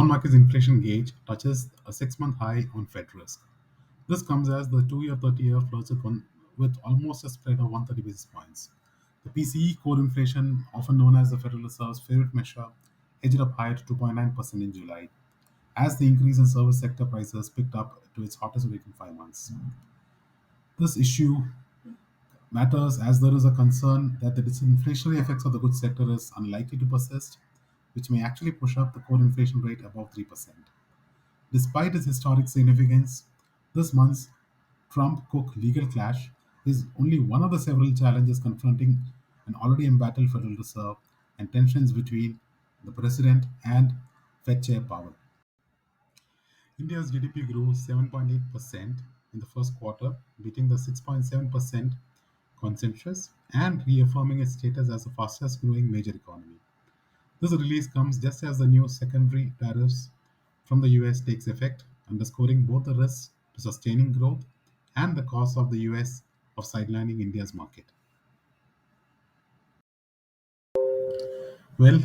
bond market's inflation gauge touches a 6-month high on Fed risk. This comes as the 2-year, 30-year flirts with almost a spread of 130 basis points. The PCE core inflation, often known as the Federal Reserve's favorite measure, edged up higher to 2.9% in July, as the increase in service sector prices picked up to its hottest rate in 5 months. This issue matters as there is a concern that the disinflationary effects of the goods sector is unlikely to persist, which may actually push up the core inflation rate above 3%. Despite its historic significance, this month's Trump Cook legal clash is only one of the several challenges confronting an already embattled Federal Reserve and tensions between the president and Fed Chair Powell. India's GDP grew 7.8% in the first quarter, beating the 6.7% consensus and reaffirming its status as the fastest growing major economy. This release comes just as the new secondary tariffs from the US takes effect, underscoring both the risks to sustaining growth and the cost of the US of sidelining India's market. Well,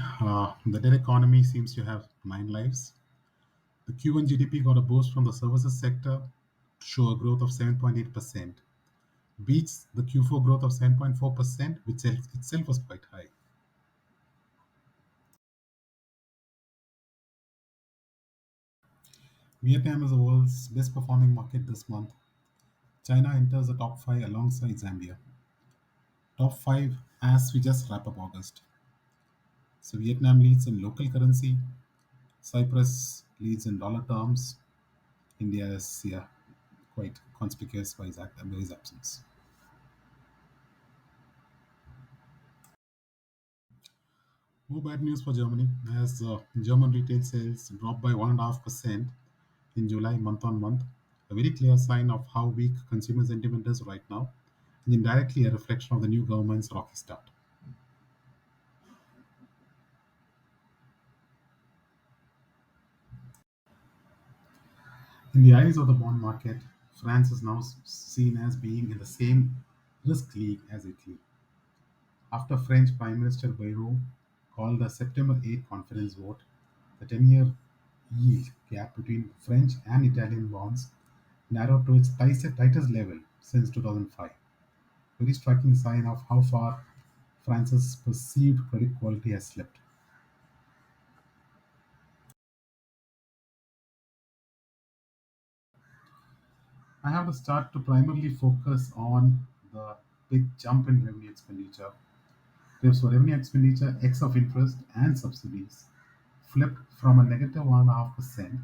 the dead economy seems to have 9 lives. The Q1 GDP got a boost from the services sector to show a growth of 7.8%, beats the Q4 growth of 7.4%, which itself was quite high. Vietnam is the world's best performing market this month. China enters the top 5 alongside Zambia. Top 5 as we just wrap up August. So Vietnam leads in local currency, Cyprus leads in dollar terms, India is quite conspicuous by his absence. More bad news for Germany as German retail sales dropped by 1.5% in July month on month, a very clear sign of how weak consumer sentiment is right now, and indirectly a reflection of the new government's rocky start. In the eyes of the bond market, France is now seen as being in the same risk league as Italy. After French Prime Minister Bayrou called the September 8 conference vote, the 10-year yield gap between French and Italian bonds narrowed to its tightest level since 2005. Very striking sign of how far France's perceived credit quality has slipped. I have to start to primarily focus on the big jump in revenue expenditure. So revenue expenditure X of interest and subsidies flipped from a negative 1.5%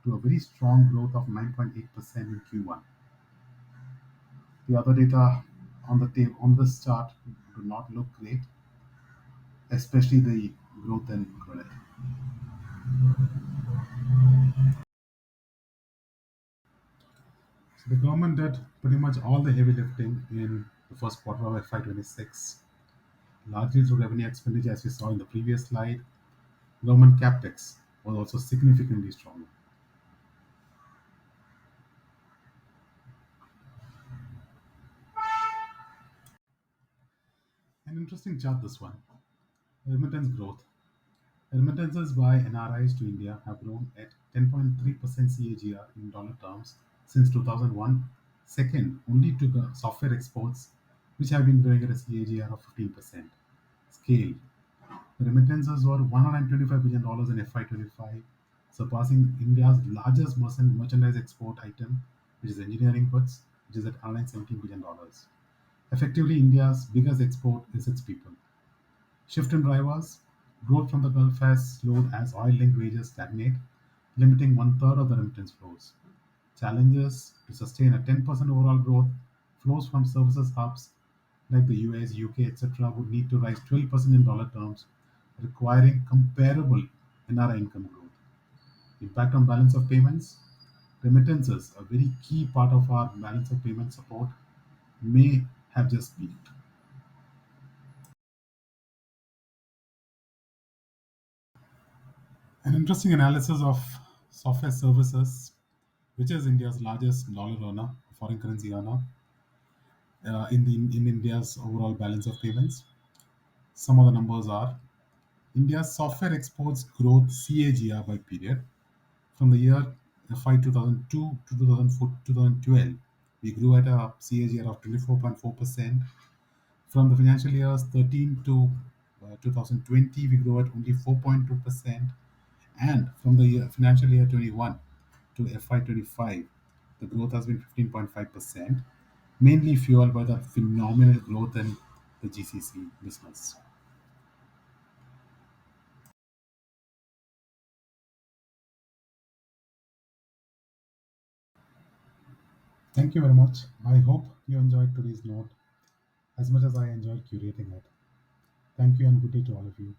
to a very strong growth of 9.8% in Q1. The other data on the table on this chart do not look great, especially the growth in credit. So the government did pretty much all the heavy lifting in the first quarter of FY26, largely through revenue expenditure, as we saw in the previous slide. Government capex was also significantly stronger. An interesting chart, this one. Remittance growth. Remittances by NRIs to India have grown at 10.3% CAGR in dollar terms since 2001, second only to the software exports, which have been growing at a CAGR of 15%. Scale. The remittances were $125 billion in FY25, surpassing India's largest merchandise export item, which is engineering goods, which is at $117 billion. Effectively, India's biggest export is its people. Shift in drivers. Growth from the Gulf has slowed as oil-linked wages stagnate, limiting one-third of the remittance flows. Challenges to sustain a 10% overall growth flows from services hubs like the US, UK, etc. would need to rise 12% in dollar terms, requiring comparable NRI income growth. Impact on balance of payments. Remittances, a very key part of our balance of payment support, may have just peaked. An interesting analysis of software services, which is India's largest dollar earner, foreign currency earner, in India's overall balance of payments. Some of the numbers are India's software exports growth CAGR by period. From the year FY 2002 to 2012, we grew at a CAGR of 24.4%. From the financial years 13 to 2020, we grew at only 4.2%. And from the financial year 21 to FY 25, the growth has been 15.5%, mainly fueled by the phenomenal growth in the GCC business. Thank you very much. I hope you enjoyed today's note as much as I enjoyed curating it. Thank you and good day to all of you.